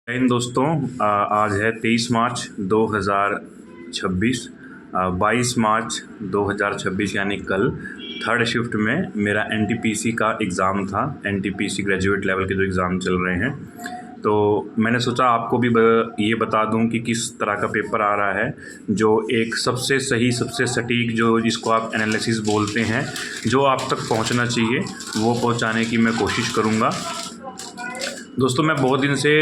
इन दोस्तों, आज है 23 मार्च 2026। 22 मार्च 2026 यानी कल थर्ड शिफ्ट में मेरा एनटीपीसी का एग्ज़ाम था। एनटीपीसी ग्रेजुएट लेवल के जो एग्ज़ाम चल रहे हैं, तो मैंने सोचा आपको भी ये बता दूं कि किस तरह का पेपर आ रहा है, जो एक सबसे सही, सबसे सटीक, जो जिसको आप एनालिसिस बोलते हैं, जो आप तक पहुंचना चाहिए वो पहुंचाने की मैं कोशिश करूंगा। दोस्तों, मैं बहुत दिन से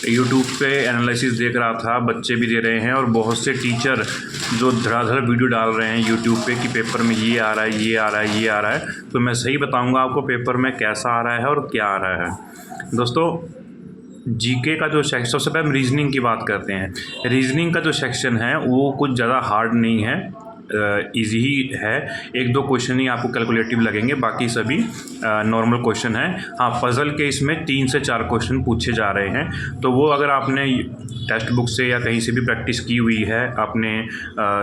यूट्यूब पे एनालिसिस देख रहा था, बच्चे भी दे रहे हैं और बहुत से टीचर जो धड़ाधड़ वीडियो डाल रहे हैं यूट्यूब पे कि पेपर में ये आ रहा है, ये आ रहा है, ये आ रहा है। तो मैं सही बताऊंगा आपको पेपर में कैसा आ रहा है और क्या आ रहा है। दोस्तों, जीके का जो सेक्शन, सबसे पहले हम रीजनिंग की बात करते हैं। रीजनिंग का जो सेक्शन है वो कुछ ज़्यादा हार्ड नहीं है, इजी ही है। एक दो क्वेश्चन ही आपको कैलकुलेटिव लगेंगे, बाकी सभी नॉर्मल क्वेश्चन है। हाँ, पज़ल के इसमें 3 से 4 क्वेश्चन पूछे जा रहे हैं, तो वो अगर आपने टेक्स्ट बुक से या कहीं से भी प्रैक्टिस की हुई है आपने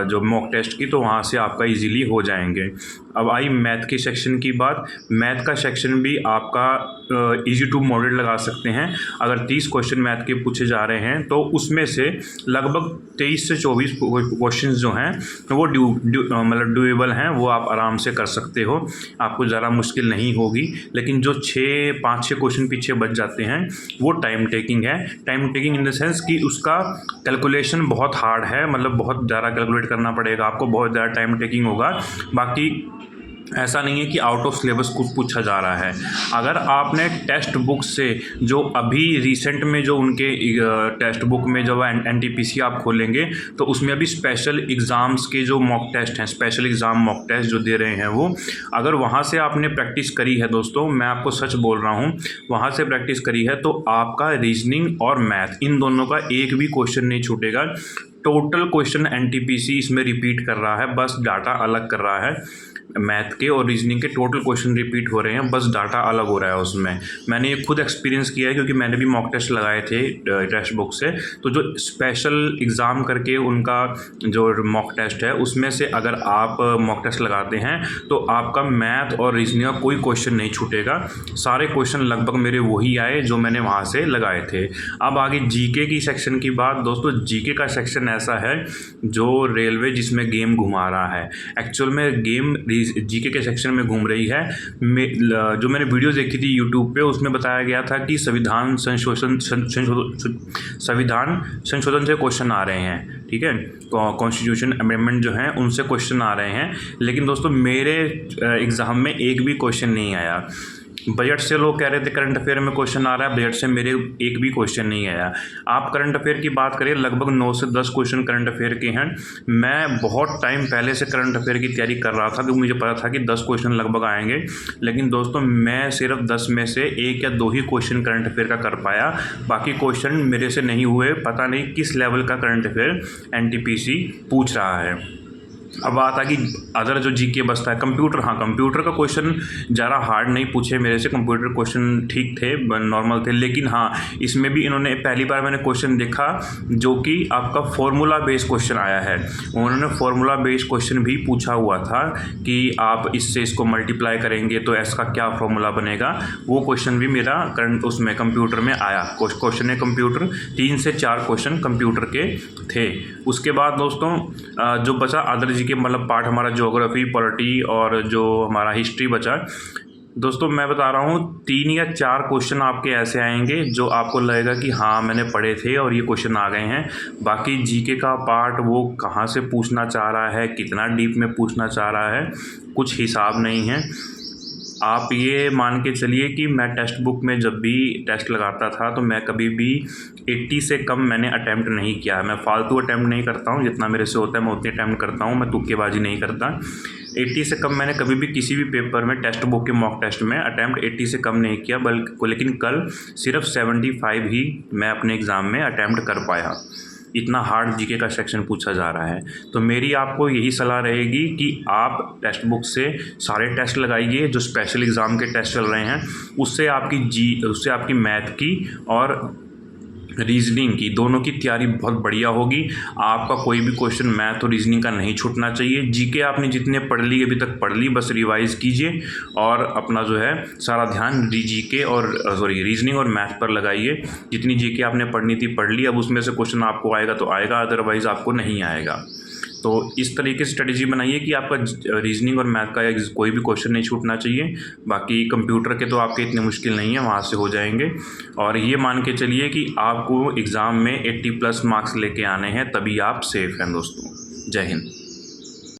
जो मॉक टेस्ट की, तो वहाँ से आपका इजीली हो जाएंगे। अब आई मैथ के सेक्शन की बात। मैथ का सेक्शन भी आपका इजी टू मॉडरेट लगा सकते हैं। अगर 30 क्वेश्चन मैथ के पूछे जा रहे हैं तो उसमें से लगभग 23 से 24 क्वेश्चन जो हैं वो मतलब ड्यूएबल हैं, वो आप आराम से कर सकते हो, आपको ज़रा मुश्किल नहीं होगी। लेकिन जो 5-6 क्वेश्चन पीछे बच जाते हैं वो टाइम टेकिंग है। Time taking in the sense कि उसका कैलकुलेशन बहुत हार्ड है, मतलब बहुत ज़्यादा कैलकुलेट करना पड़ेगा आपको, बहुत ज़्यादा टाइम टेकिंग होगा। बाकी ऐसा नहीं है कि आउट ऑफ सिलेबस कुछ पूछा जा रहा है। अगर आपने टेक्स्ट बुक से, जो अभी रिसेंट में जो उनके टेक्स्ट बुक में जो एनटीपीसी आप खोलेंगे तो उसमें अभी स्पेशल एग्ज़ाम्स के जो मॉक टेस्ट हैं, स्पेशल एग्ज़ाम मॉक टेस्ट जो दे रहे हैं वो, अगर वहाँ से आपने प्रैक्टिस करी है दोस्तों, मैं आपको सच बोल रहा हूँ, वहाँ से प्रैक्टिस करी है तो आपका रीजनिंग और मैथ, इन दोनों का एक भी क्वेश्चन नहीं छूटेगा। टोटल क्वेश्चन एनटीपीसी इसमें रिपीट कर रहा है, बस डाटा अलग कर रहा है। मैथ के और रीजनिंग के टोटल क्वेश्चन रिपीट हो रहे हैं, बस डाटा अलग हो रहा है उसमें। मैंने ये खुद एक्सपीरियंस किया है, क्योंकि मैंने भी मॉक टेस्ट लगाए थे टेक्स्ट बुक से। तो जो स्पेशल एग्ज़ाम करके उनका जो मॉक टेस्ट है, उसमें से अगर आप मॉक टेस्ट लगाते हैं तो आपका मैथ और रीजनिंग का कोई क्वेश्चन नहीं छूटेगा। सारे क्वेश्चन लगभग मेरे वही आए जो मैंने वहाँ से लगाए थे। अब आगे जीके की सेक्शन की बात। दोस्तों, जीके का सेक्शन ऐसा है जो रेलवे जिसमें गेम घुमा रहा है, एक्चुअल में गेम जीके के सेक्शन में घूम रही है। जो मैंने वीडियो देखी थी यूट्यूब पे, उसमें बताया गया था कि संविधान संशोधन से क्वेश्चन आ रहे हैं, ठीक है, कॉन्स्टिट्यूशन अमेंडमेंट जो हैं उनसे क्वेश्चन आ रहे हैं। लेकिन दोस्तों, मेरे एग्ज़ाम में एक भी क्वेश्चन नहीं आया। बजट से लोग कह रहे थे करंट अफेयर में क्वेश्चन आ रहा है, बजट से मेरे एक भी क्वेश्चन नहीं आया। आप करंट अफेयर की बात करें, लगभग 9 से 10 क्वेश्चन करंट अफेयर के हैं। मैं बहुत टाइम पहले से करंट अफेयर की तैयारी कर रहा था, क्योंकि मुझे पता था कि 10 क्वेश्चन लगभग आएंगे। लेकिन दोस्तों, मैं सिर्फ 10 में से 1 या 2 ही क्वेश्चन करंट अफेयर का कर पाया, बाकी क्वेश्चन मेरे से नहीं हुए। पता नहीं किस लेवल का करंट अफेयर एनटीपीसी पूछ रहा है। अब बात आ गई अदर जो जीके बचता है, कंप्यूटर। हाँ, कंप्यूटर का क्वेश्चन ज़्यादा हार्ड नहीं पूछे मेरे से, कंप्यूटर क्वेश्चन ठीक थे, नॉर्मल थे। लेकिन हाँ, इसमें भी इन्होंने पहली बार मैंने क्वेश्चन देखा जो कि आपका फॉर्मूला बेस्ड क्वेश्चन आया है। उन्होंने फॉर्मूला बेस्ड क्वेश्चन भी पूछा हुआ था कि आप इससे इसको मल्टीप्लाई करेंगे तो इसका क्या फॉर्मूला बनेगा। वो क्वेश्चन भी मेरा करंट उसमें कंप्यूटर में आया। क्वेश्चन है कंप्यूटर, 3 से 4 क्वेश्चन कंप्यूटर के थे। उसके बाद दोस्तों, जो बचा अदर के मतलब पार्ट, हमारा ज्योग्राफी, पॉलिटी और जो हमारा हिस्ट्री बचा। दोस्तों, मैं बता रहा हूँ 3 या 4 क्वेश्चन आपके ऐसे आएंगे जो आपको लगेगा कि हाँ मैंने पढ़े थे और ये क्वेश्चन आ गए हैं। बाकी जीके का पार्ट वो कहाँ से पूछना चाह रहा है, कितना डीप में पूछना चाह रहा है, कुछ हिसाब नहीं है। आप ये मान के चलिए कि मैं टेक्स्ट बुक में जब भी टेस्ट लगाता था तो मैं कभी भी 80 से कम मैंने अटैम्प्ट नहीं किया है। मैं फालतू अटैम्प्ट नहीं करता हूँ, जितना मेरे से होता है मैं उतनी अटैम्प्ट करता हूँ, मैं तुक्केबाजी नहीं करता। 80 से कम मैंने कभी भी किसी भी पेपर में, टेक्स्ट बुक के मॉक टेस्ट में अटैम्प्ट 80 से कम नहीं किया, बल्कि लेकिन कल सिर्फ 75 ही मैं अपने एग्ज़ाम में अटैम्प्ट कर पाया। इतना हार्ड जीके का सेक्शन पूछा जा रहा है। तो मेरी आपको यही सलाह रहेगी कि आप टेक्स्ट बुक से सारे टेस्ट लगाइए, जो स्पेशल एग्ज़ाम के टेस्ट चल रहे हैं, उससे आपकी मैथ की और रीजनिंग की, दोनों की तैयारी बहुत बढ़िया होगी। आपका कोई भी क्वेश्चन मैथ और रीजनिंग का नहीं छूटना चाहिए। जीके आपने जितने पढ़ ली अभी तक पढ़ ली, बस रिवाइज कीजिए और अपना जो है सारा ध्यान जीके और रीजनिंग और मैथ पर लगाइए। जितनी जीके आपने पढ़नी थी पढ़ ली, अब उसमें से क्वेश्चन आपको आएगा तो आएगा, अदरवाइज़ आपको नहीं आएगा। तो इस तरीके से स्ट्रेटजी बनाइए कि आपका रीजनिंग और मैथ का कोई भी क्वेश्चन नहीं छूटना चाहिए। बाकी कंप्यूटर के तो आपके इतने मुश्किल नहीं है, वहाँ से हो जाएंगे। और ये मान के चलिए कि आपको एग्ज़ाम में 80+ मार्क्स लेके आने हैं, तभी आप सेफ़ हैं दोस्तों। जय हिंद।